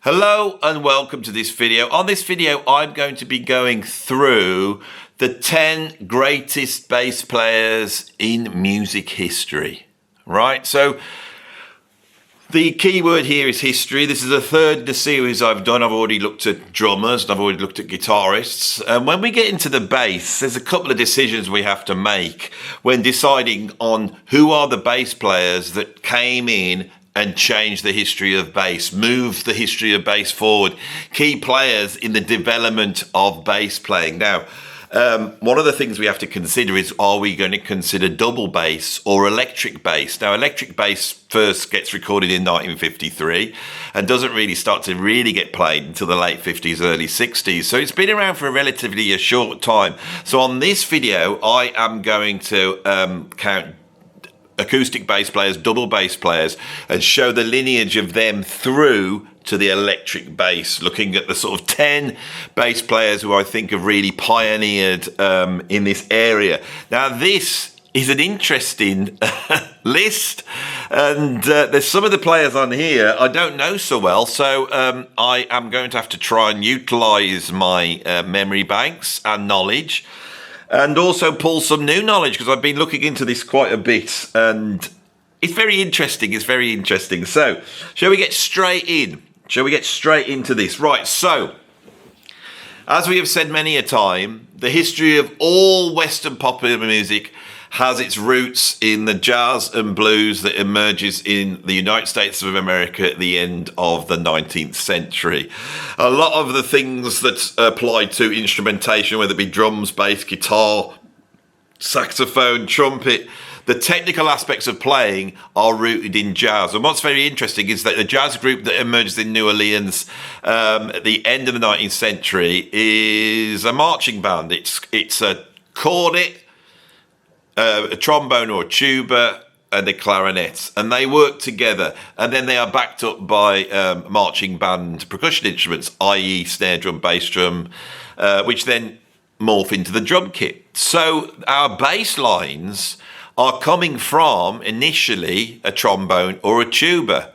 Hello and welcome to this video. On this video, I'm going to be going through the 10 greatest bass players in music history, right? So the key word here is history. This is the third in the series I've done. I've already looked at drummers and I've already looked at guitarists. And when we get into the bass, there's a couple of decisions we have to make when deciding on who are the bass players that came in and change the history of bass, move the history of bass forward, key players in the development of bass playing. Now, one of the things we have to consider is, are we going to consider double bass or electric bass? Now, electric bass first gets recorded in 1953 and doesn't really start to really get played until the late 50s, early 60s. So it's been around for relatively a short time. So on this video, I am going to count acoustic bass players, double bass players, and show the lineage of them through to the electric bass, looking at the sort of 10 bass players who I think have really pioneered in this area. Now, this is an interesting list, and there's some of the players on here I don't know so well, so I am going to have to try and utilise my memory banks and knowledge, and also pull some new knowledge, because I've been looking into this quite a bit, and it's very interesting. So, shall we get straight in? Shall we get straight into this? Right, so, as we have said many a time, the history of all Western popular music has its roots in the jazz and blues that emerges in the United States of America at the end of the 19th century. A lot of the things that apply to instrumentation, whether it be drums, bass, guitar, saxophone, trumpet, the technical aspects of playing are rooted in jazz. And what's very interesting is that the jazz group that emerges in New Orleans at the end of the 19th century is a marching band. It's a cornet, a trombone or a tuba, and a clarinet, and they work together, and then they are backed up by marching band percussion instruments, i.e. snare drum, bass drum, which then morph into the drum kit. So our bass lines are coming from initially a trombone or a tuba,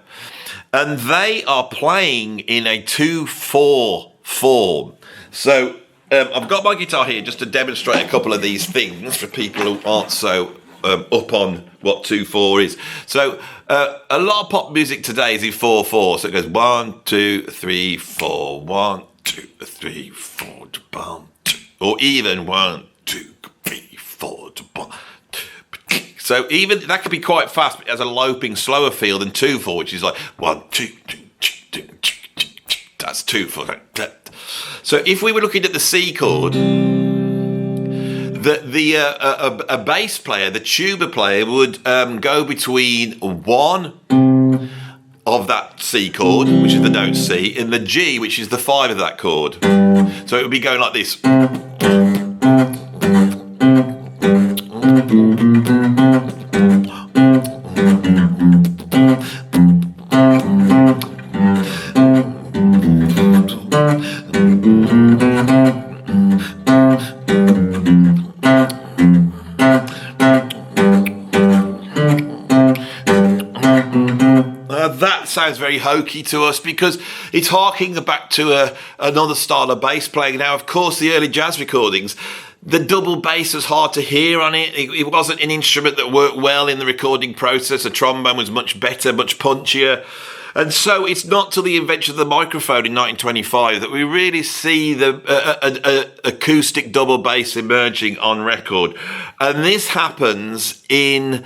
and they are playing in a 2/4 form. So I've got my guitar here just to demonstrate a couple of these things for people who aren't so up on what 2/4 is. So a lot of pop music today is in 4/4. So it goes 1, 2, 3, 4, 1, 2, 3, 4, bum, 2, or even 1, 2, 3, 4, bum. So even that could be quite fast, but it has a loping, slower feel than 2/4, which is like 1, 2, 2, that's 2/4. So if we were looking at the C chord, a bass player, the tuba player, would go between 1 of that C chord, which is the note C, and the G, which is the 5 of that chord. So it would be going like this. That sounds very hokey to us because it's harking back to another style of bass playing. Now, of course, the early jazz recordings, the double bass was hard to hear on it. It wasn't an instrument that worked well in the recording process. A trombone was much better, much punchier. And so it's not till the invention of the microphone in 1925 that we really see the acoustic double bass emerging on record. And this happens in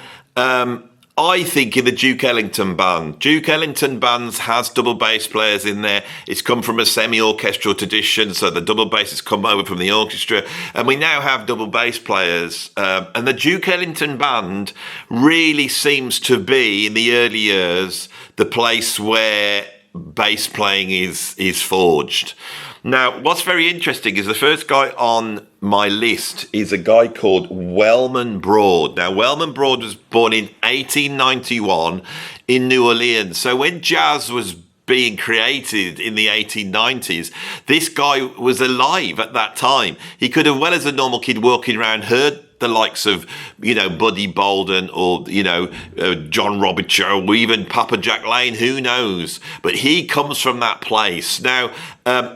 I think in the Duke Ellington Band. Duke Ellington Bands has double bass players in there. It's come from a semi-orchestral tradition, so the double bass has come over from the orchestra, and we now have double bass players. And the Duke Ellington Band really seems to be, in the early years, the place where bass playing is forged. Now, what's very interesting is the first guy on my list is a guy called Wellman Broad. Now, Wellman Broad was born in 1891 in New Orleans. So when jazz was being created in the 1890s, this guy was alive at that time. He could have, well as a normal kid walking around, heard the likes of, Buddy Bolden or, John Robichaud or even Papa Jack Lane, who knows? But he comes from that place. Now,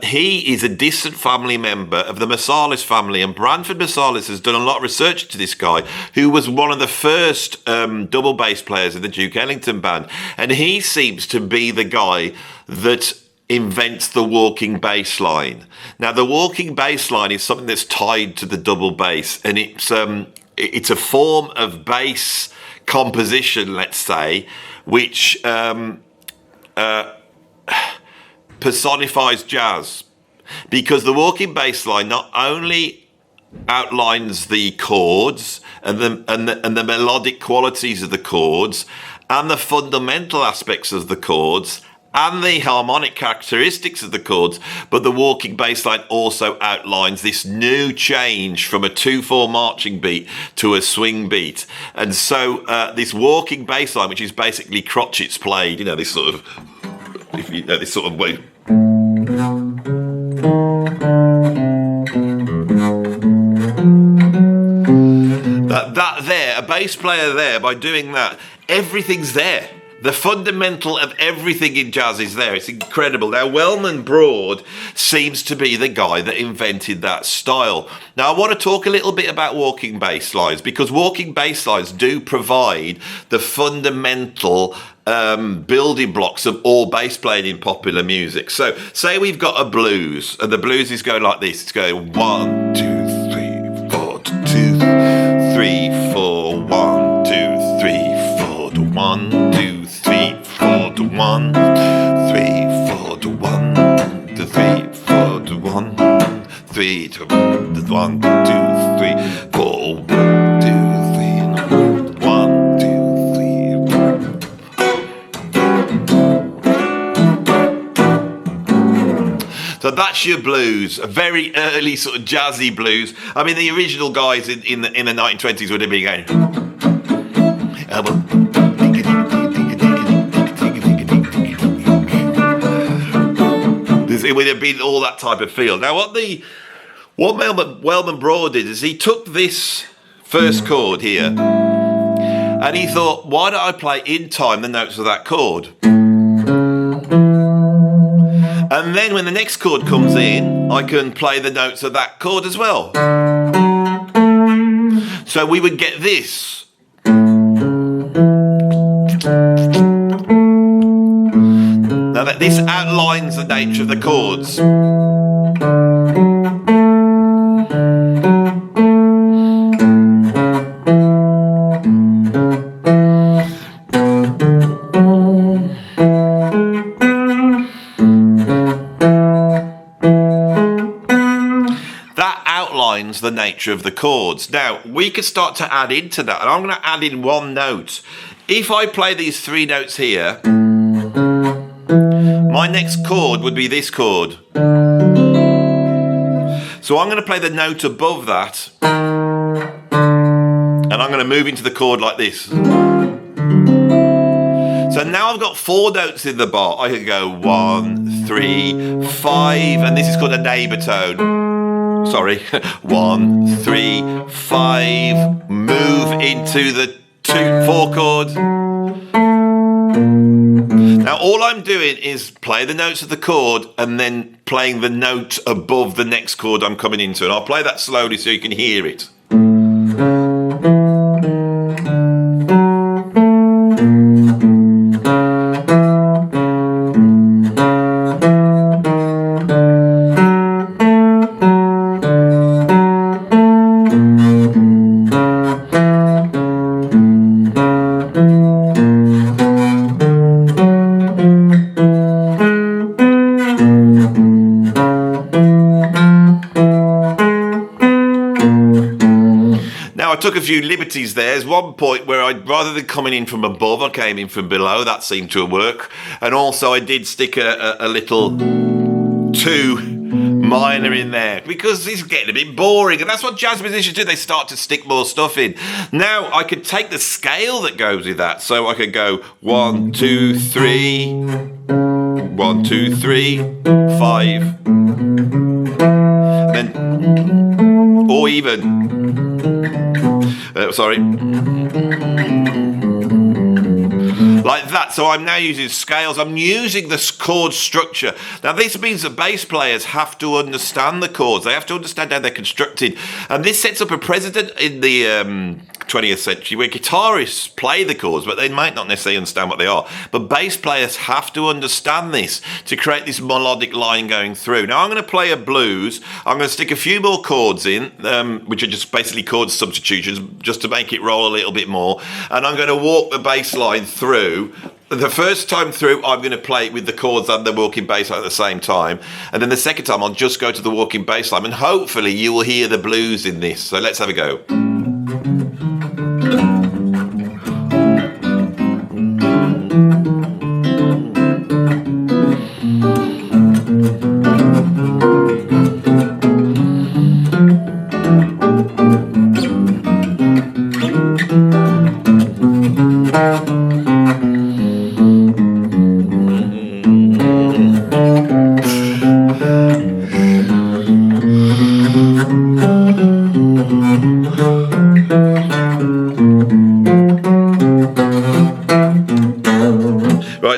he is a distant family member of the Marsalis family, and Branford Marsalis has done a lot of research into this guy, who was one of the first double bass players in the Duke Ellington band. And he seems to be the guy that invents the walking bass line. Now, the walking bass line is something that's tied to the double bass, and it's a form of bass composition, let's say, which personifies jazz, because the walking bass line not only outlines the chords and the melodic qualities of the chords and the fundamental aspects of the chords and the harmonic characteristics of the chords, but the walking bass line also outlines this new change from a 2/4 marching beat to a swing beat. And so this walking bass line, which is basically crotchets played, this sort of, this sort of way. That there, a bass player there, by doing that, everything's there. The fundamental of everything in jazz is there. It's incredible. Now, Wellman Broad seems to be the guy that invented that style. Now, I want to talk a little bit about walking bass lines, because walking bass lines do provide the fundamental building blocks of all bass playing in popular music. So, say we've got a blues, and the blues is going like this. It's going 1, 2, 3, 4, 2, 3, 4, 1, 2, 3, 4, 1, 2, 3, 4 to 1, 3, 4 to 1, 2, 3, 4 to 1, 3 to 1, 2, 3, 4, 1, 2, 3, 1, 2, 3. So that's your blues, a very early sort of jazzy blues. I mean, the original guys in the 1920s would have been going. It would have been all that type of feel. Now, what Wellman Broad did is he took this first chord here, and he thought, why don't I play in time the notes of that chord? And then when the next chord comes in, I can play the notes of that chord as well. So we would get this. Now that this outlines the nature of the chords. That outlines the nature of the chords. Now, we could start to add into that, and I'm going to add in one note. If I play these three notes here, my next chord would be this chord. So I'm going to play the note above that, and I'm going to move into the chord like this. So now I've got 4 notes in the bar. I can go 1, 3, 5, and this is called a neighbour tone. Sorry, 1, 3, 5, move into the 4 chord. Now all I'm doing is play the notes of the chord and then playing the note above the next chord I'm coming into, and I'll play that slowly so you can hear it. I took a few liberties there. There's one point where rather than coming in from above, I came in from below. That seemed to work. And also I did stick a little 2 minor in there because it's getting a bit boring. And that's what jazz musicians do. They start to stick more stuff in. Now I could take the scale that goes with that. So I could go 1, 2, 3, 1, 2, 3, 5. And then, or even Sorry. Like that. So I'm now using scales. I'm using this chord structure. Now this means that bass players have to understand the chords. They have to understand how they're constructed. And this sets up a precedent in the 20th century where guitarists play the chords, but they might not necessarily understand what they are. But bass players have to understand this to create this melodic line going through. Now I'm going to play a blues. I'm going to stick a few more chords in, which are just basically chord substitutions, just to make it roll a little bit more. And I'm going to walk the bass line through. The first time through, I'm going to play it with the chords and the walking bass line at the same time. And then the second time, I'll just go to the walking bass line. And hopefully you will hear the blues in this. So let's have a go.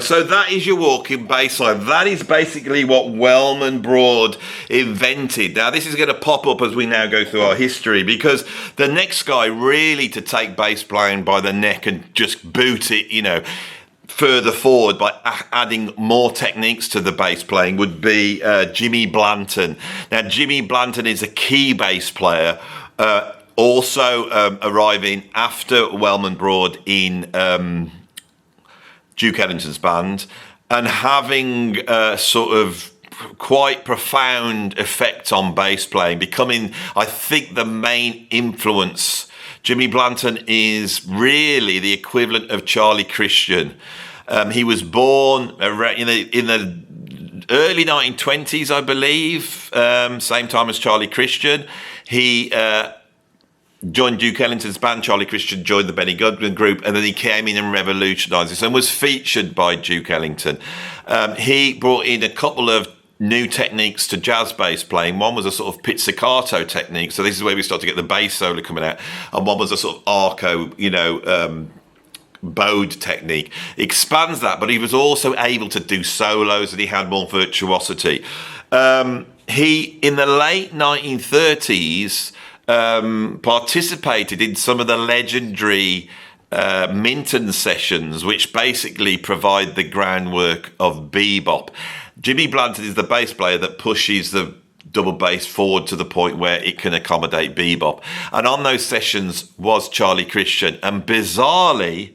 So that is your walking bass line. That is basically what Wellman Broad invented. Now this is going to pop up as we now go through our history, because the next guy really to take bass playing by the neck and just boot it, you know, further forward by adding more techniques to the bass playing would be Jimmy Blanton. Now Jimmy Blanton is a key bass player, also arriving after Wellman Broad in Duke Ellington's band, and having sort of quite profound effect on bass playing, becoming, I think, the main influence. Jimmy Blanton is really the equivalent of Charlie Christian. He was born in the early 1920s, I believe, same time as Charlie Christian. He joined Duke Ellington's band. Charlie Christian joined the Benny Goodman group, and then he came in and revolutionised this and was featured by Duke Ellington. He brought in a couple of new techniques to jazz bass playing. One was a sort of pizzicato technique, so this is where we start to get the bass solo coming out, and one was a sort of arco, bowed technique. He expands that, but he was also able to do solos, and he had more virtuosity. He, in the late 1930s, participated in some of the legendary Minton sessions, which basically provide the groundwork of bebop. Jimmy Blanton is the bass player that pushes the double bass forward to the point where it can accommodate bebop. And on those sessions was Charlie Christian. And bizarrely,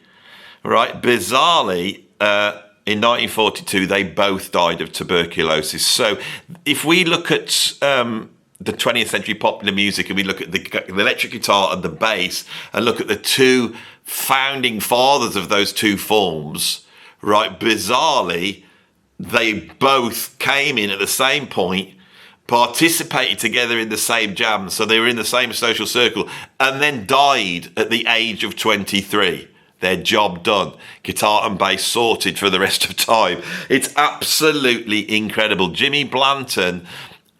in 1942, they both died of tuberculosis. So if we look at the 20th century popular music, and we look at the electric guitar and the bass, and look at the two founding fathers of those two forms, right? Bizarrely, they both came in at the same point, participated together in the same jam, so they were in the same social circle, and then died at the age of 23. Their job done. Guitar and bass sorted for the rest of time. It's absolutely incredible. Jimmy Blanton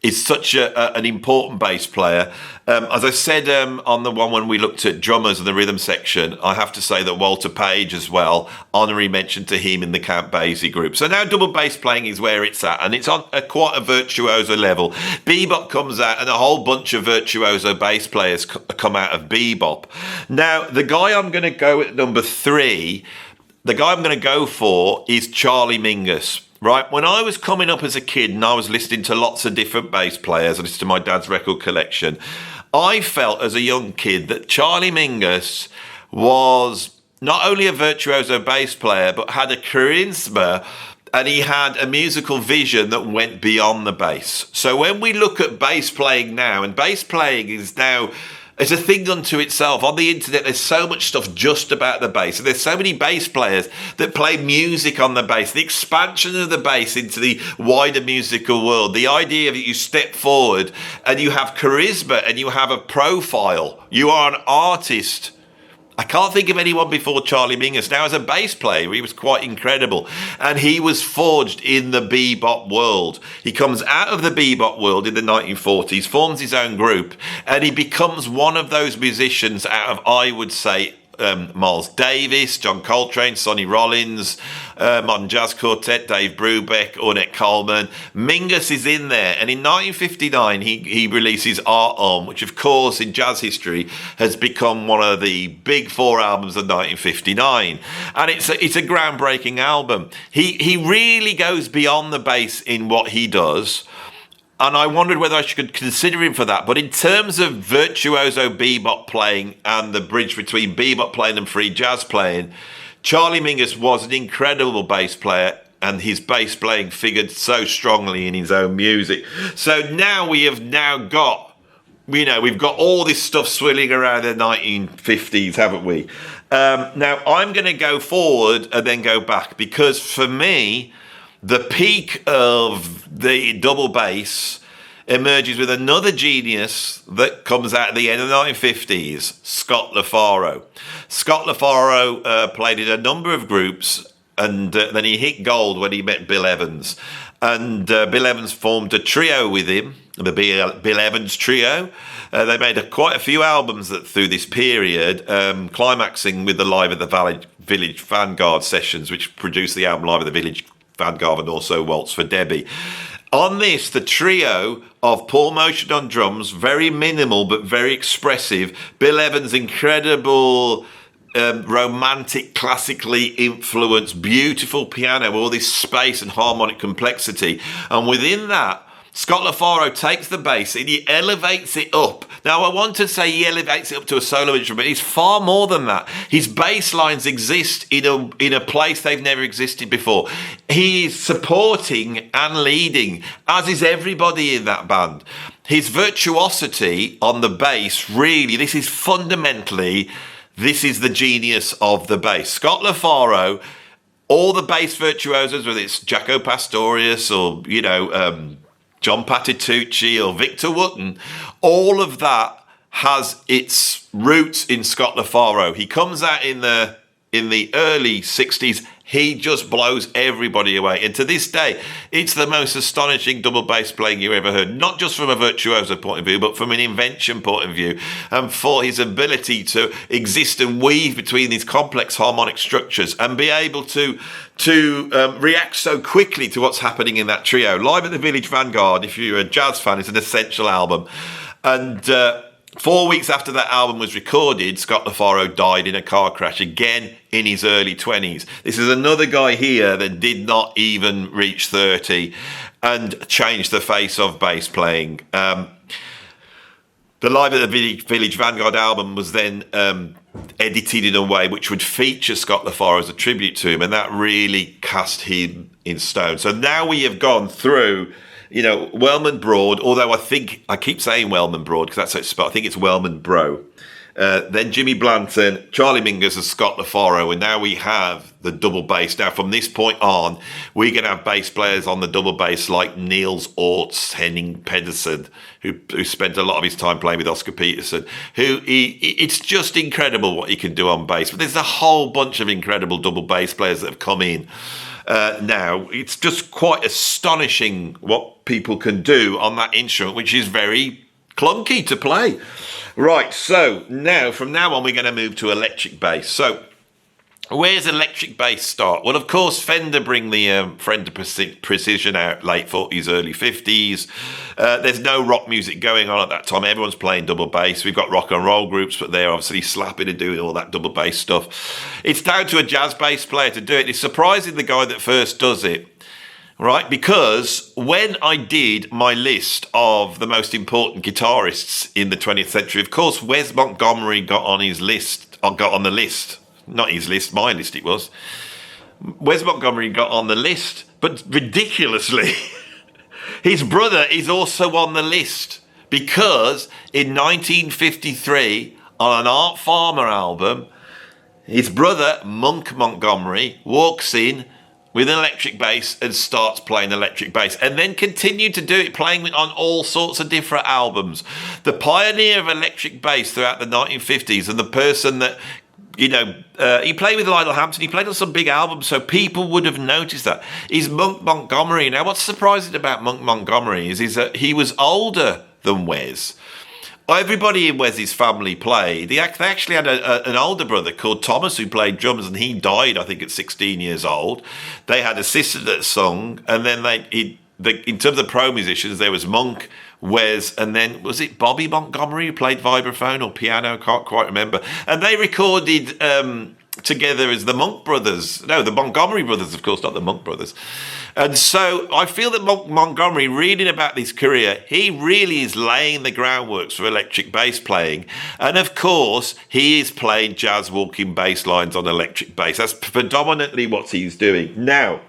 is such an important bass player. As I said on the one when we looked at drummers and the rhythm section, I have to say that Walter Page as well, honorary mention to him in the Count Basie group. So now double bass playing is where it's at, and it's on quite a virtuoso level. Bebop comes out, and a whole bunch of virtuoso bass players come out of bebop. Now, the guy I'm going to go at number 3, the guy I'm going to go for is Charlie Mingus. Right, when I was coming up as a kid and I was listening to lots of different bass players, I listened to my dad's record collection, I felt as a young kid that Charlie Mingus was not only a virtuoso bass player, but had a charisma, and he had a musical vision that went beyond the bass. So when we look at bass playing now, and bass playing is now, it's a thing unto itself. On the internet, there's so much stuff just about the bass. And there's so many bass players that play music on the bass. The expansion of the bass into the wider musical world. The idea that you step forward and you have charisma and you have a profile. You are an artist I can't think of anyone before Charlie Mingus. Now, as a bass player, he was quite incredible. And he was forged in the bebop world. He comes out of the bebop world in the 1940s, forms his own group, and he becomes one of those musicians out of, I would say, Miles Davis, John Coltrane, Sonny Rollins, Modern Jazz Quartet, Dave Brubeck, Ornette Coleman. Mingus is in there, and in 1959 he releases Art On, which of course in jazz history has become one of the big four albums of 1959, and it's a groundbreaking album. He really goes beyond the bass in what he does. And I wondered whether I should consider him for that. But in terms of virtuoso bebop playing and the bridge between bebop playing and free jazz playing, Charlie Mingus was an incredible bass player, and his bass playing figured so strongly in his own music. So now we've got all this stuff swirling around the 1950s, haven't we? Now I'm going to go forward and then go back, because for me, the peak of the double bass emerges with another genius that comes out at the end of the 1950s, Scott LaFaro. Scott LaFaro played in a number of groups, and then he hit gold when he met Bill Evans. And Bill Evans formed a trio with him, the Bill Evans Trio. They made quite a few albums through this period, climaxing with the Live at the Village Vanguard sessions, which produced the album Live at the Village Vanguard and also Waltz for Debbie. On this, the trio of Paul Motion on drums, very minimal but very expressive. Bill Evans' incredible, romantic, classically influenced, beautiful piano, all this space and harmonic complexity. And within that, Scott LaFaro takes the bass and he elevates it up. Now, I want to say he elevates it up to a solo instrument, but it's far more than that. His bass lines exist in a place they've never existed before. He's supporting and leading, as is everybody in that band. His virtuosity on the bass, really, this is the genius of the bass. Scott LaFaro, all the bass virtuosos, whether it's Jaco Pastorius or, John Patitucci or Victor Wooten, all of that has its roots in Scott LaFaro. He comes out in the early 60s. He just blows everybody away. And to this day, it's the most astonishing double bass playing you ever heard, not just from a virtuoso point of view, but from an invention point of view, and for his ability to exist and weave between these complex harmonic structures and be able to react so quickly to what's happening in that trio. Live at the Village Vanguard, if you're a jazz fan, is an essential album. And 4 weeks after that album was recorded, Scott LaFaro died in a car crash, again in his early 20s. This is another guy here that did not even reach 30 and changed the face of bass playing. The Live at the Village Vanguard album was then edited in a way which would feature Scott LaFaro as a tribute to him, and that really cast him in stone. So now we have gone through, Wellman Broad, although I keep saying Wellman Broad because that's how it's spelled. I think it's Wellman Bro. Then Jimmy Blanton, Charlie Mingus and Scott LaFaro, and now we have the double bass. Now from this point on, we're going to have bass players on the double bass like Niels Orts, Henning Pedersen, who spent a lot of his time playing with Oscar Peterson, it's just incredible what he can do on bass. But there's a whole bunch of incredible double bass players that have come in. Now, it's just quite astonishing what people can do on that instrument, which is very clunky to play. Right, so from now on, we're going to move to electric bass. So, where's electric bass start? Well, of course, Fender bring the Fender Precision out late 40s, early 50s. There's no rock music going on at that time. Everyone's playing double bass. We've got rock and roll groups, but they're obviously slapping and doing all that double bass stuff. It's down to a jazz bass player to do it. It's surprising the guy that first does it. Right, because when I did my list of the most important guitarists in the 20th century, of course, Wes Montgomery got on the list. Not his list, my list it was. Wes Montgomery got on the list, but ridiculously, his brother is also on the list, because in 1953, on an Art Farmer album, his brother, Monk Montgomery, walks in with an electric bass and starts playing electric bass, and then continued to do it, playing on all sorts of different albums. The pioneer of electric bass throughout the 1950s, and the person that he played with Lionel Hampton. He played on some big albums, so people would have noticed that. He's Monk Montgomery. Now, what's surprising about Monk Montgomery is that he was older than Wes. Everybody in Wes's family played. They actually had an older brother called Thomas who played drums, and he died, I think, at 16 years old. They had a sister that sung, and then in terms of the pro musicians, there was Monk, Wes, and then was it Bobby Montgomery who played vibraphone or piano? Can't quite remember. And they recorded together as the Monk Brothers. No, the Montgomery Brothers, of course, not the Monk Brothers. And so I feel that Montgomery, reading about his career, he really is laying the groundwork for electric bass playing. And of course, he is playing jazz walking bass lines on electric bass. That's predominantly what he's doing. Now,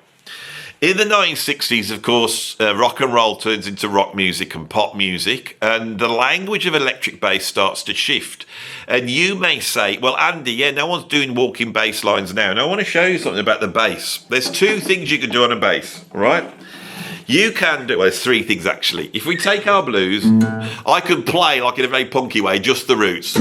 in the 1960s, of course, rock and roll turns into rock music and pop music, and the language of electric bass starts to shift. And you may say, well, Andy, yeah, no one's doing walking bass lines now. And I want to show you something about the bass. There's two things you can do on a bass, right? You can do, well, there's three things actually. If we take our blues, I could play, like in a very punky way, just the roots.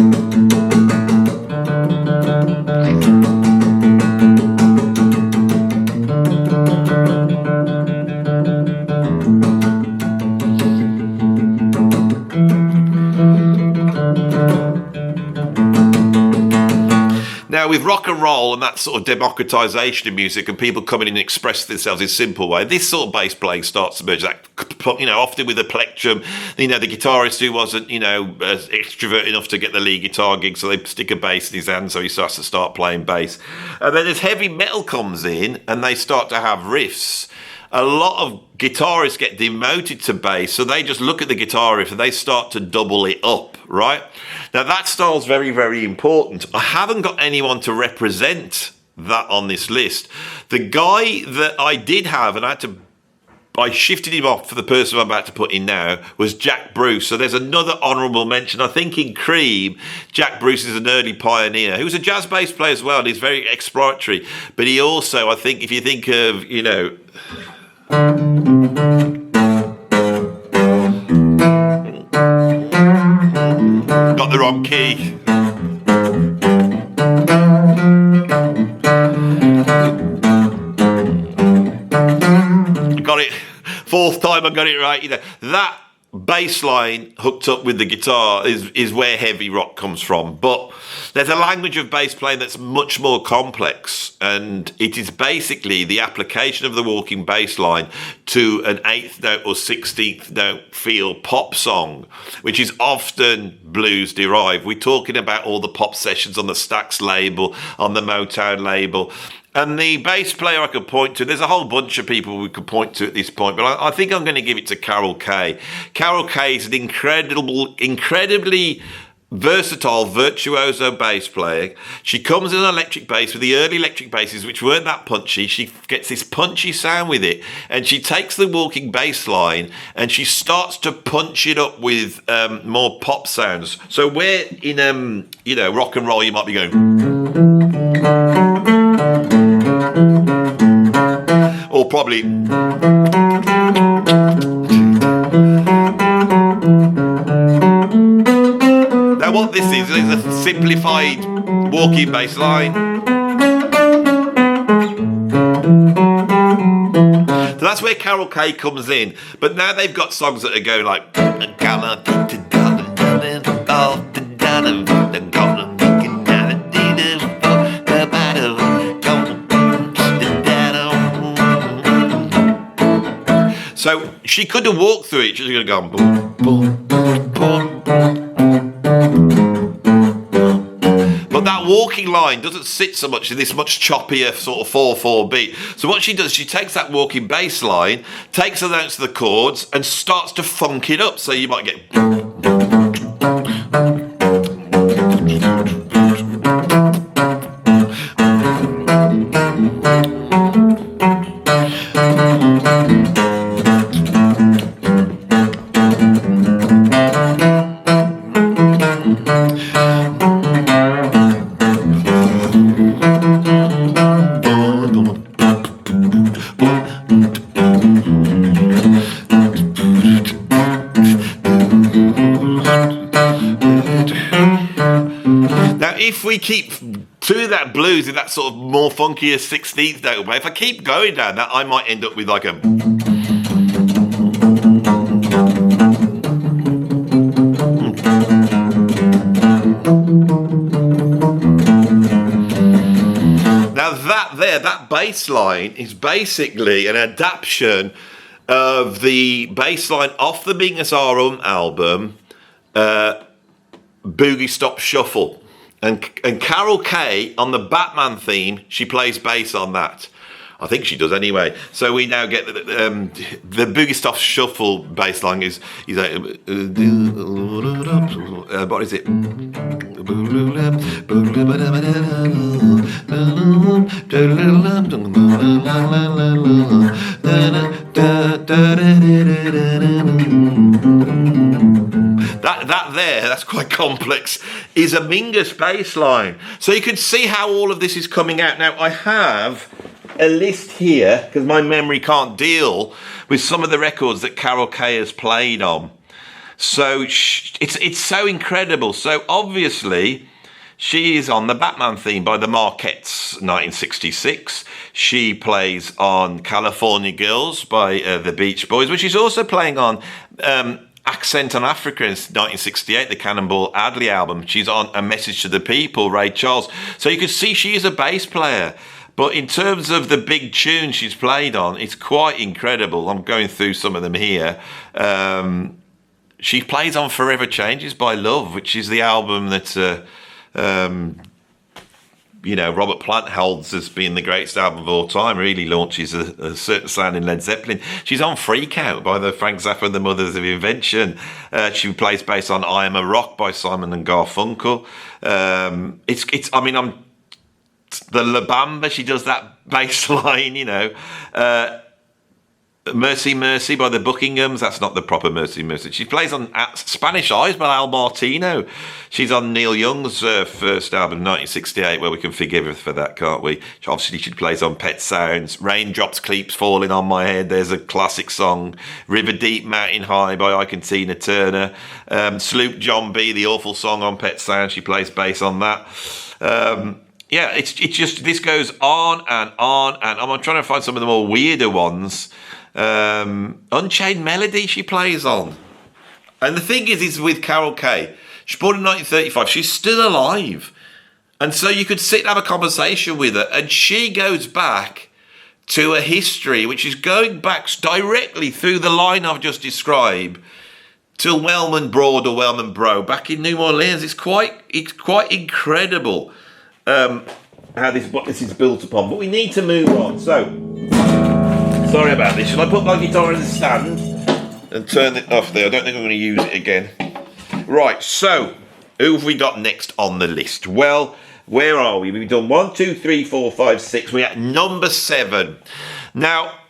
Now, with rock and roll and that sort of democratization of music and people coming in and expressing themselves in a simple way, this sort of bass playing starts to emerge. Often with a plectrum, the guitarist who wasn't, extrovert enough to get the lead guitar gig, so they stick a bass in his hand, so he starts to start playing bass. And then as heavy metal comes in and they start to have riffs, a lot of guitarists get demoted to bass, so they just look at the guitar riff and they start to double it up, right? Now that style's very, very important. I haven't got anyone to represent that on this list. The guy that I did have, and I shifted him off for the person I'm about to put in now, was Jack Bruce. So there's another honourable mention. I think in Cream, Jack Bruce is an early pioneer. He was a jazz bass player as well, and he's very exploratory. But he also, I think, if you think of, got the wrong key. Got it. Fourth time I got it right. That bass line hooked up with the guitar is where heavy rock comes from. But there's a language of bass playing that's much more complex, and it is basically the application of the walking bass line to an 8th note or 16th note feel pop song, which is often blues derived. We're talking about all the pop sessions on the Stax label, on the Motown label. And the bass player I could point to, there's a whole bunch of people we could point to at this point, but I think I'm going to give it to Kaye. Kaye is an incredibly versatile virtuoso bass player. She comes in an electric bass with the early electric basses, which weren't that punchy. She gets this punchy sound with it, and she takes the walking bass line and she starts to punch it up with more pop sounds. So where in rock and roll you might be going, or probably now what this is a simplified walking bass line. So that's where Kaye comes in. But now they've got songs that are going like so she could have walked through it. She's going to go boom, boom, boom, boom. But that walking line doesn't sit so much in this much choppier sort of 4/4 beat. So what she does, she takes that walking bass line, takes the notes of the chords, and starts to funk it up. So you might get. If we keep to that blues in that sort of more funkier 16th note way. If I keep going down that, I might end up with like a... Now that bass line is basically an adaptation of the bass line off the Mingus album, Boogie Stop Shuffle. And Carol Kaye, on the Batman theme, she plays bass on that. I think she does anyway. So we now get the Boogie Stop Shuffle bass line is like, what is it? That's quite complex, is a Mingus bass line. So you can see how all of this is coming out. Now, I have a list here, because my memory can't deal with some of the records that Carol Kaye has played on. So it's so incredible. So obviously, she is on the Batman theme by the Marquettes, 1966. She plays on California Girls by the Beach Boys, which she's also playing on Accent on Africa in 1968, the Cannonball Adderley album. She's on A Message to the People, Ray Charles. So you can see she is a bass player. But in terms of the big tunes she's played on, it's quite incredible. I'm going through some of them here. She plays on Forever Changes by Love, which is the album that Robert Plant holds as being the greatest album of all time. Really launches a certain sound in Led Zeppelin. She's on Freak Out by the Frank Zappa and the Mothers of Invention. She plays bass on I Am a Rock by Simon and Garfunkel. The La Bamba, she does that bass line, Mercy Mercy by the Buckinghams. That's not the proper Mercy Mercy. She plays on Spanish Eyes by Al Martino. She's on Neil Young's first album, 1968, where we can forgive her for that, can't we? Obviously, she plays on Pet Sounds. Raindrops Keeps Falling on My Head. There's a classic song. River Deep, Mountain High by Ike and Tina Turner. Sloop John B, the awful song on Pet Sounds. She plays bass on that. It's just, this goes on and on, and I'm trying to find some of the more weirder ones. Unchained Melody she plays on. And the thing is with Carol Kaye, she's born in 1935, she's still alive. And so you could sit and have a conversation with her, and she goes back to a history which is going back directly through the line I've just described to Wellman Broad or Wellman Bro back in New Orleans. It's quite incredible what this is built upon. But we need to move on. So, sorry about this. Shall I put my guitar in the stand and turn it off there? I don't think I'm going to use it again. Right, so who have we got next on the list? Well, where are we? We've done 1, 2, 3, 4, 5, 6. We're at number 7. Now,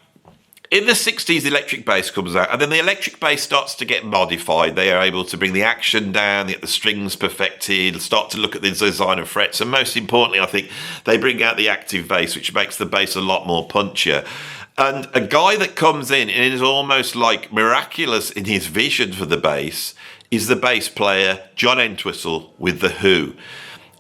in the 60s, the electric bass comes out, and then the electric bass starts to get modified. They are able to bring the action down, get the strings perfected, start to look at the design of frets, and most importantly, I think, they bring out the active bass, which makes the bass a lot more punchier. And a guy that comes in and is almost like miraculous in his vision for the bass is the bass player John Entwistle with The Who.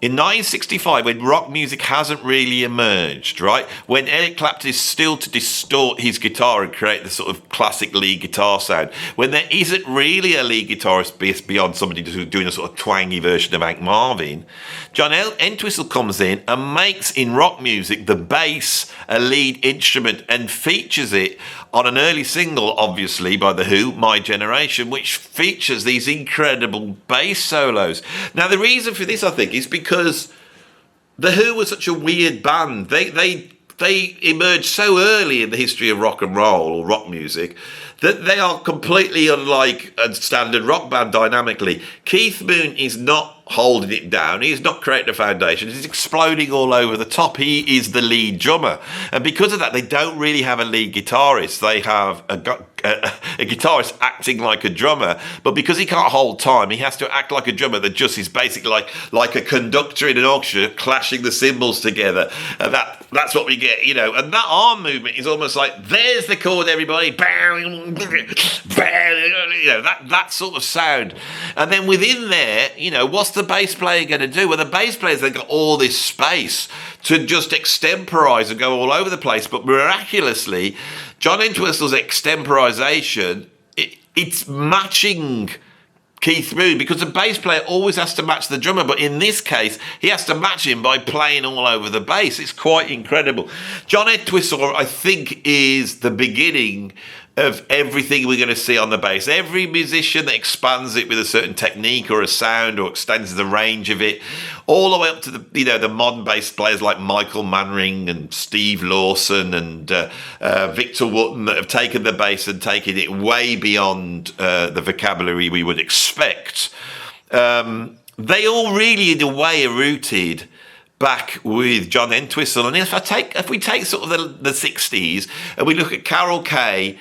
In 1965, when rock music hasn't really emerged, right? When Eric Clapton is still to distort his guitar and create the sort of classic lead guitar sound, when there isn't really a lead guitarist beyond somebody who's doing a sort of twangy version of Hank Marvin, John Entwistle comes in and makes in rock music the bass a lead instrument and features it on an early single, obviously, by The Who, My Generation, which features these incredible bass solos. Now, the reason for this, I think, is because The Who was such a weird band. They emerged so early in the history of rock and roll or rock music that they are completely unlike a standard rock band dynamically. Keith Moon is not holding it down. He's not creating a foundation. He's exploding all over the top. He is the lead drummer. And because of that, they don't really have a lead guitarist. They have a a guitarist acting like a drummer, but because he can't hold time, he has to act like a drummer that just is basically like a conductor in an orchestra clashing the cymbals together, and that's what we get, and that arm movement is almost like, there's the chord, everybody, that sort of sound. And then within there, what's the bass player going to do? Well, the bass players, they've got all this space to just extemporize and go all over the place, but miraculously, John Entwistle's extemporization, it's matching Keith Moon, because the bass player always has to match the drummer, but in this case, he has to match him by playing all over the bass. It's quite incredible. John Entwistle, I think, is the beginning of everything we're going to see on the bass. Every musician that expands it with a certain technique or a sound or extends the range of it, all the way up to the modern bass players like Michael Manring and Steve Lawson and Victor Wooten, that have taken the bass and taken it way beyond the vocabulary we would expect. They all really, in a way, are rooted back with John Entwistle. And if we take sort of the 60s and we look at Carol Kaye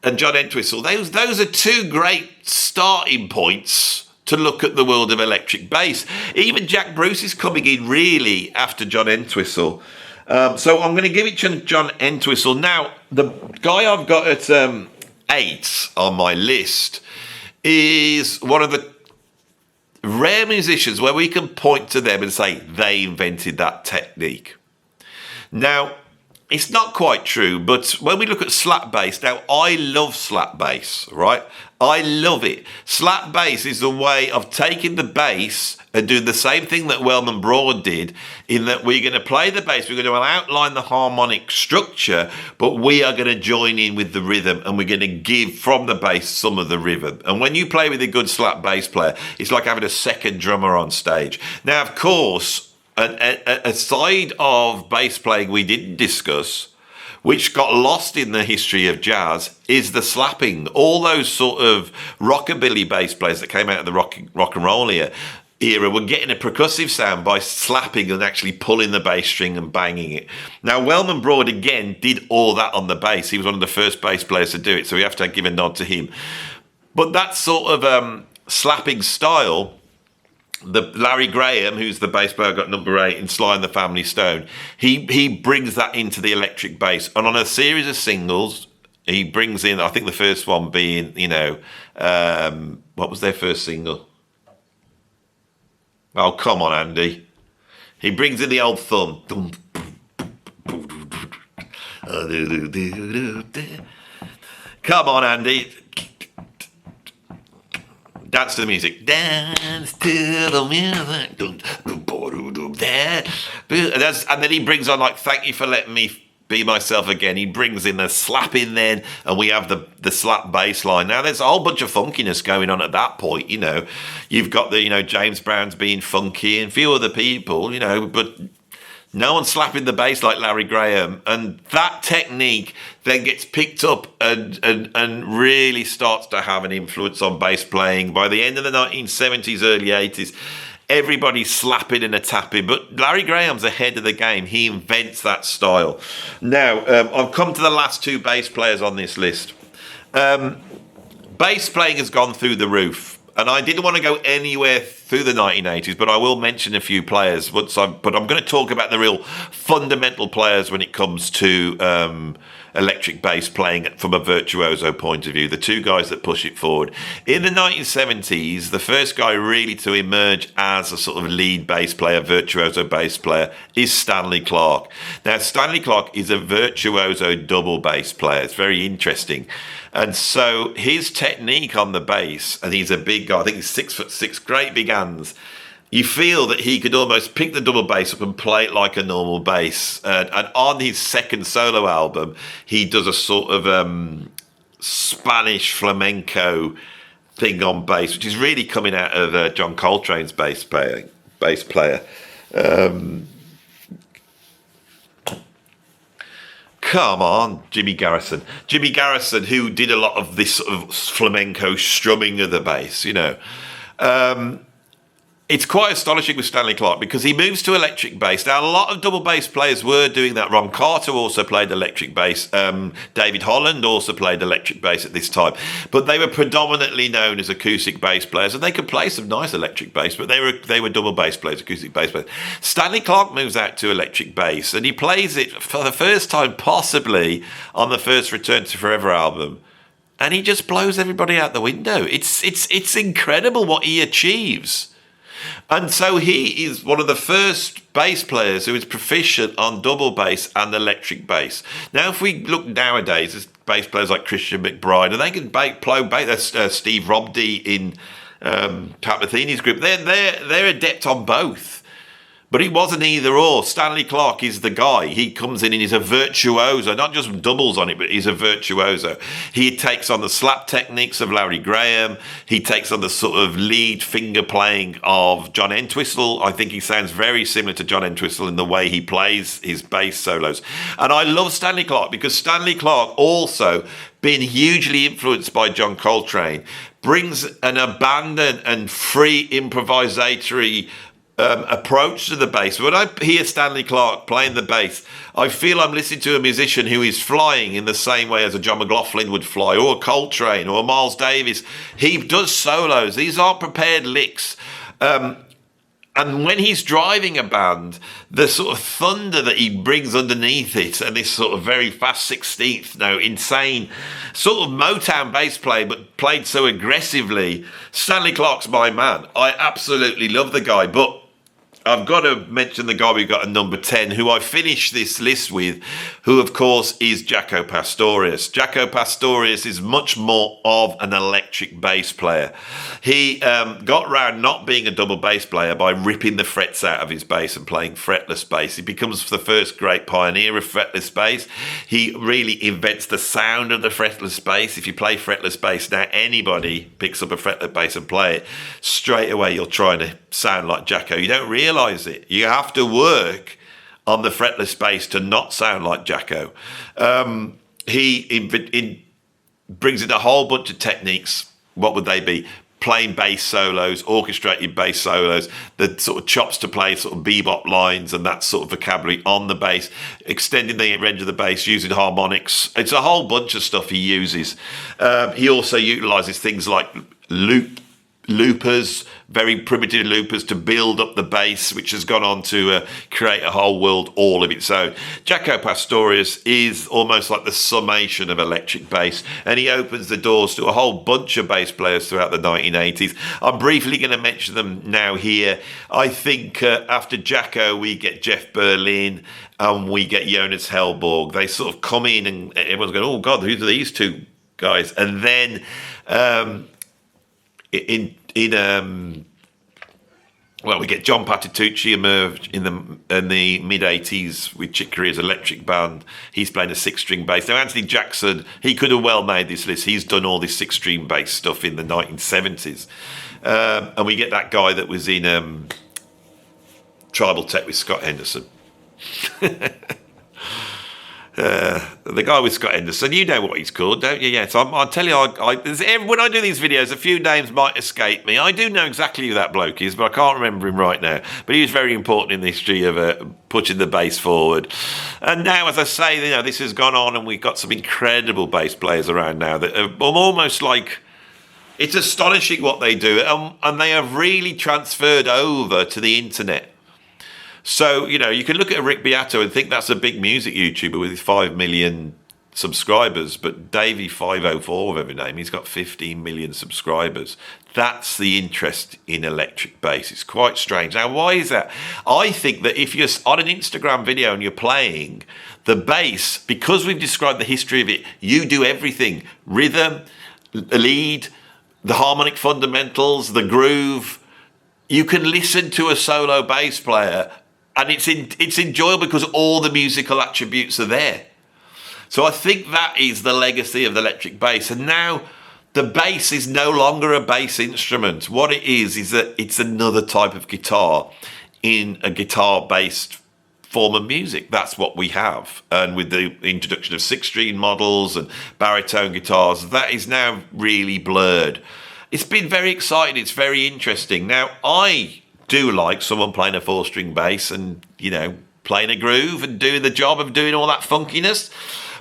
and John Entwistle, those are two great starting points to look at the world of electric bass. Even Jack Bruce is coming in really after John Entwistle. So I'm going to give it to John Entwistle. Now, the guy I've got at 8 on my list is one of the rare musicians where we can point to them and say they invented that technique. Now, it's not quite true, but when we look at slap bass, now I love slap bass, right? I love it. Slap bass is a way of taking the bass and doing the same thing that Wellman Broad did, in that we're going to play the bass, we're going to outline the harmonic structure, but we are going to join in with the rhythm, and we're going to give from the bass some of the rhythm. And when you play with a good slap bass player, it's like having a second drummer on stage. Now, of course, a side of bass playing we didn't discuss, which got lost in the history of jazz, is the slapping. All those sort of rockabilly bass players that came out of the rock and roll era were getting a percussive sound by slapping and actually pulling the bass string and banging it. Now, Wellman Broad, again, did all that on the bass. He was one of the first bass players to do it, so we have to give a nod to him. But that sort of slapping style, the Larry Graham, who's the bass player, got number 8 in Sly and the Family Stone, he brings that into the electric bass. And on a series of singles, he brings in, I think the first one being, what was their first single? Oh, come on, Andy. He brings in the old thumb. Come on, Andy. Dance to the music. Dance to the music. And then he brings on, like, thank you for letting me be myself again. He brings in the slap in then, and we have the slap bass line. Now, there's a whole bunch of funkiness going on at that point, You've got the, James Brown's being funky and a few other people, but no one's slapping the bass like Larry Graham. And that technique then gets picked up and really starts to have an influence on bass playing. By the end of the 1970s, early 80s, everybody's slapping and a tapping. But Larry Graham's ahead of the game. He invents that style. Now, I've come to the last 2 bass players on this list. Bass playing has gone through the roof. And I didn't want to go anywhere through the 1980s, but I will mention a few players. But I'm going to talk about the real fundamental players when it comes to electric bass playing from a virtuoso point of view, the 2 guys that push it forward. In the 1970s, the first guy really to emerge as a sort of lead bass player, virtuoso bass player, is Stanley Clarke. Now, Stanley Clarke is a virtuoso double bass player. It's very interesting. And so his technique on the bass, and he's a big guy, I think he's 6'6", great big hands. You feel that he could almost pick the double bass up and play it like a normal bass. And on his second solo album, he does a sort of Spanish flamenco thing on bass, which is really coming out of John Coltrane's bass player. Come on, Jimmy Garrison. Jimmy Garrison, who did a lot of this sort of flamenco strumming of the bass, It's quite astonishing with Stanley Clarke because he moves to electric bass. Now, a lot of double bass players were doing that. Ron Carter also played electric bass. David Holland also played electric bass at this time. But they were predominantly known as acoustic bass players, and they could play some nice electric bass, but they were double bass players, acoustic bass players. Stanley Clarke moves out to electric bass, and he plays it for the first time possibly on the first Return to Forever album. And he just blows everybody out the window. It's incredible what he achieves. And so he is one of the first bass players who is proficient on double bass and electric bass. Now, if we look nowadays, there's bass players like Christian McBride, and they can play bass. Steve Robdy in Pat Metheny's group. They're adept on both. But he wasn't either or. Stanley Clarke is the guy. He comes in and he's a virtuoso, not just doubles on it, but he's a virtuoso. He takes on the slap techniques of Larry Graham. He takes on the sort of lead finger playing of John Entwistle. I think he sounds very similar to John Entwistle in the way he plays his bass solos. And I love Stanley Clarke because Stanley Clarke also, being hugely influenced by John Coltrane, brings an abandoned and free improvisatory approach to the bass. When I hear Stanley Clarke playing the bass, I feel I'm listening to a musician who is flying in the same way as a John McLaughlin would fly, or a Coltrane, or a Miles Davis. He does solos. These aren't prepared licks. And when he's driving a band, the sort of thunder that he brings underneath it, and this sort of very fast 16th note, insane sort of Motown bass play, but played so aggressively. Stanley Clarke's my man. I absolutely love the guy, but I've got to mention the guy we've got at number 10, who I finished this list with, who, of course, is Jaco Pastorius. Jaco Pastorius is much more of an electric bass player. He got round not being a double bass player by ripping the frets out of his bass and playing fretless bass. He becomes the first great pioneer of fretless bass. He really invents the sound of the fretless bass. If you play fretless bass now, anybody picks up a fretless bass and play it, straight away you're trying to sound like Jaco. You don't realise it. You have to work on the fretless bass to not sound like Jaco. He brings in a whole bunch of techniques. What would they be? Playing bass solos, orchestrated bass solos, the sort of chops to play sort of bebop lines and that sort of vocabulary on the bass, extending the range of the bass, using harmonics. It's a whole bunch of stuff he uses. He also utilises things like loopers, very primitive loopers, to build up the bass, which has gone on to create a whole world all of its own. Jaco Pastorius is almost like the summation of electric bass, and he opens the doors to a whole bunch of bass players throughout the 1980s. I'm briefly going to mention them now here. I think after Jaco, we get Jeff Berlin and we get Jonas Hellborg. They sort of come in and everyone's going, oh God, who are these two guys? And then we get John Patitucci emerged in the mid-80s with Chick Corea's electric band. He's playing a 6-string bass. Now, Anthony Jackson, he could have well made this list. He's done all this 6-string bass stuff in the 1970s. And we get that guy that was in Tribal Tech with Scott Henderson. The guy with Scott Henderson, you know what he's called, don't you? Yes, I'll tell you, when I do these videos, a few names might escape me. I do know exactly who that bloke is, but I can't remember him right now. But he was very important in the history of pushing the bass forward. And now, as I say, this has gone on, and we've got some incredible bass players around now that are almost like, it's astonishing what they do, and they have really transferred over to the internet. So, you can look at Rick Beato and think that's a big music YouTuber with his 5 million subscribers, but Davey504, whatever his name, he's got 15 million subscribers. That's the interest in electric bass. It's quite strange. Now, why is that? I think that if you're on an Instagram video and you're playing the bass, because we've described the history of it, you do everything. Rhythm, lead, the harmonic fundamentals, the groove. You can listen to a solo bass player and it's enjoyable because all the musical attributes are there. So I think that is the legacy of the electric bass. And now the bass is no longer a bass instrument. What it is that it's another type of guitar in a guitar-based form of music. That's what we have. And with the introduction of 6-string models and baritone guitars, that is now really blurred. It's been very exciting. It's very interesting. Now, I do like someone playing a 4-string bass and, you know, playing a groove and doing the job of doing all that funkiness.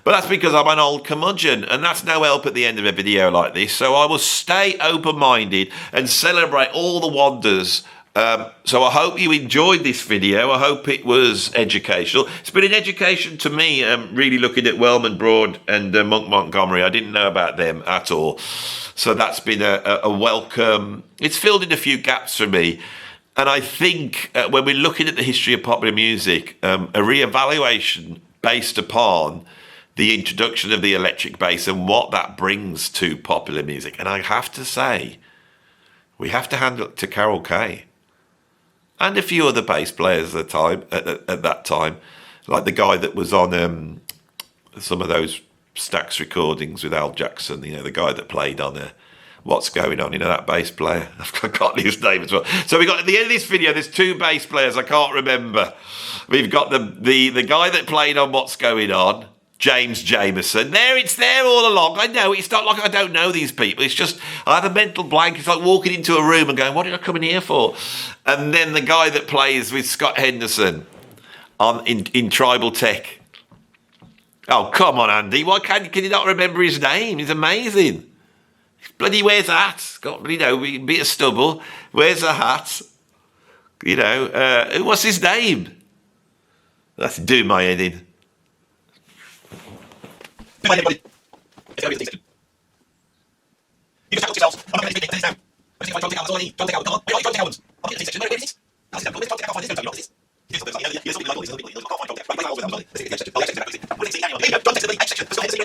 But that's because I'm an old curmudgeon, and that's no help at the end of a video like this. So I will stay open-minded and celebrate all the wonders. So I hope you enjoyed this video. I hope it was educational. It's been an education to me, really looking at Wellman Broad and Monk Montgomery. I didn't know about them at all. So that's been a welcome. It's filled in a few gaps for me. And I think when we're looking at the history of popular music, a re-evaluation based upon the introduction of the electric bass and what that brings to popular music. And I have to say, we have to hand it to Carol Kaye and a few other bass players at that time, like the guy that was on some of those Stax recordings with Al Jackson, you know, the guy that played on What's Going On, you know, that bass player. I've forgotten his name as well. So we got at the end of this video, there's 2 bass players, I can't remember. We've got the guy that played on What's Going On, James Jameson. It's there all along. I know, it's not like I don't know these people. It's just, I have a mental blank. It's like walking into a room and going, what did I come in here for? And then the guy that plays with Scott Henderson in Tribal Tech. Oh, come on, Andy. Why can you not remember his name? He's amazing. Bloody wears a hat. Got, you know, a bit of stubble. Wears a hat. You know, what's his name? That's doing my head in. Bye, everybody. You can tackle yourselves. I'm not going to things now. I'm going to take out the John take out the car. John take out ones. I'm going to section. No, where is this? That's it. John take out this. Don't this. Here's something like this. Can't find John take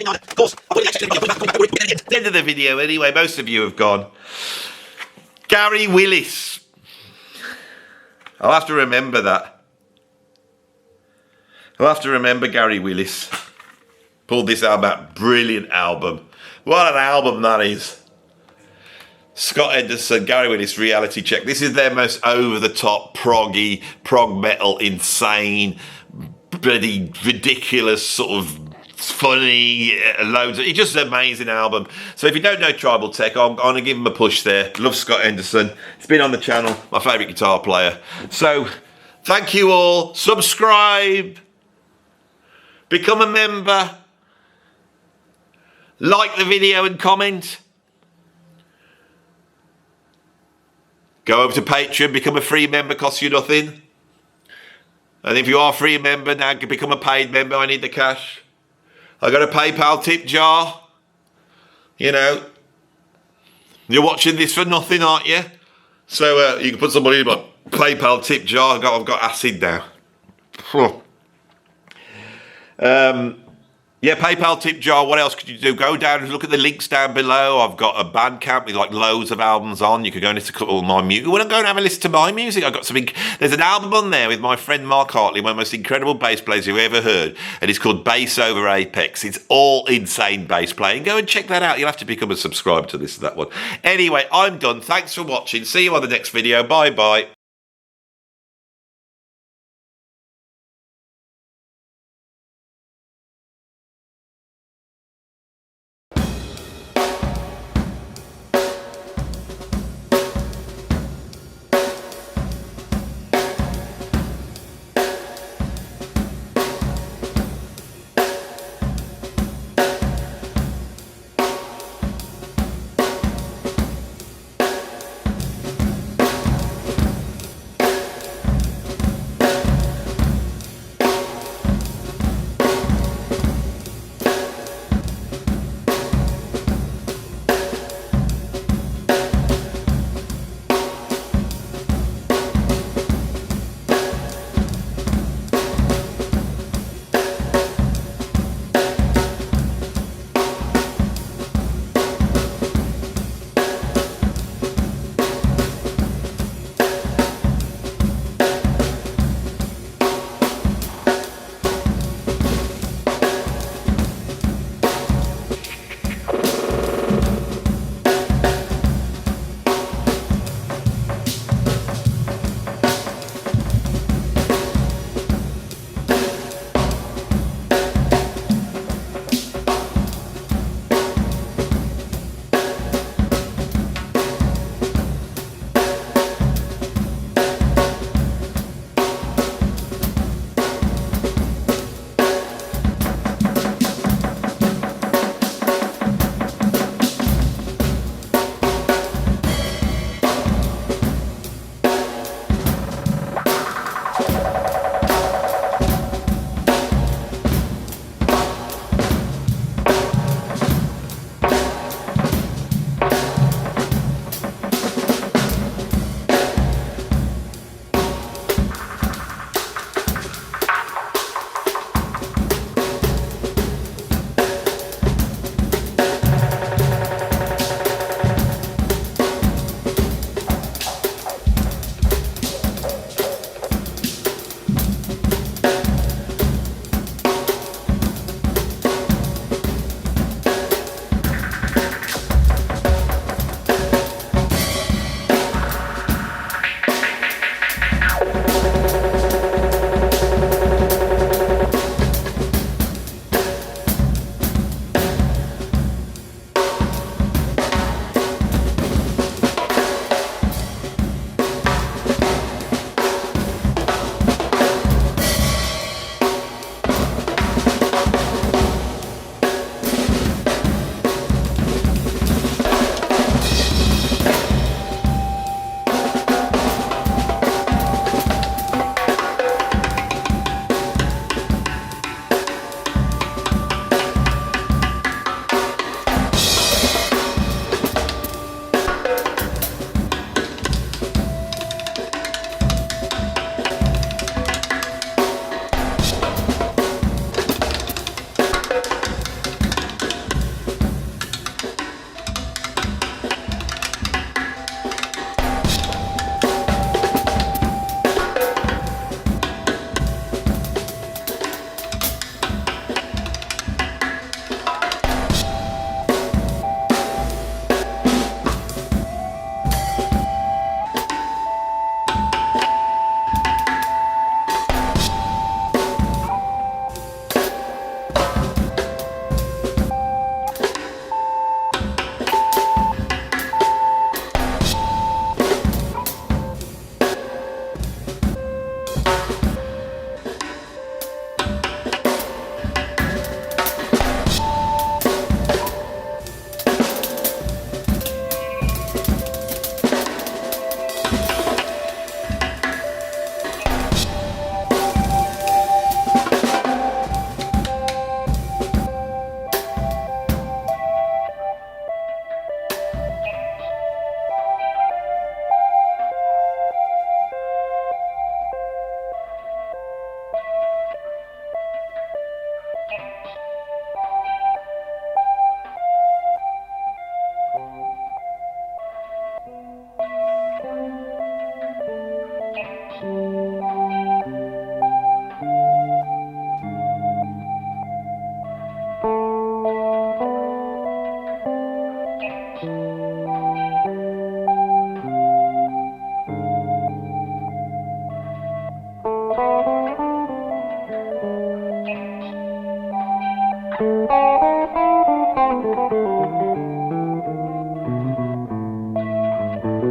out. Of course. The end of the video anyway. Most of you have gone. Gary Willis. I'll have to remember that. I'll have to remember Gary Willis. Pulled this album out. Brilliant album. What an album that is. Scott Henderson, Gary Willis, Reality Check. This is their most over-the-top, proggy, prog metal, insane, bloody ridiculous, sort of funny, loads of... It's just an amazing album. So if you don't know Tribal Tech, I'm going to give him a push there. Love Scott Henderson. It's been on the channel. My favourite guitar player. So thank you all. Subscribe. Become a member. Like the video and comment. Go over to Patreon, become a free member, costs you nothing. And if you are a free member now, become a paid member, I need the cash. I got a PayPal tip jar. You know, you're watching this for nothing, aren't you? So you can put some money in my PayPal tip jar. I've got acid now. Yeah, PayPal tip jar. What else could you do? Go down and look at the links down below. I've got a Bandcamp with like loads of albums on. You could go and listen to all my music. You want to go and have a listen to my music? I've got something. There's an album on there with my friend Mark Hartley, one of the most incredible bass players you've ever heard. And it's called Bass Over Apex. It's all insane bass playing. Go and check that out. You'll have to become a subscriber to listen to that one. Anyway, I'm done. Thanks for watching. See you on the next video. Bye bye.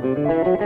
Thank you.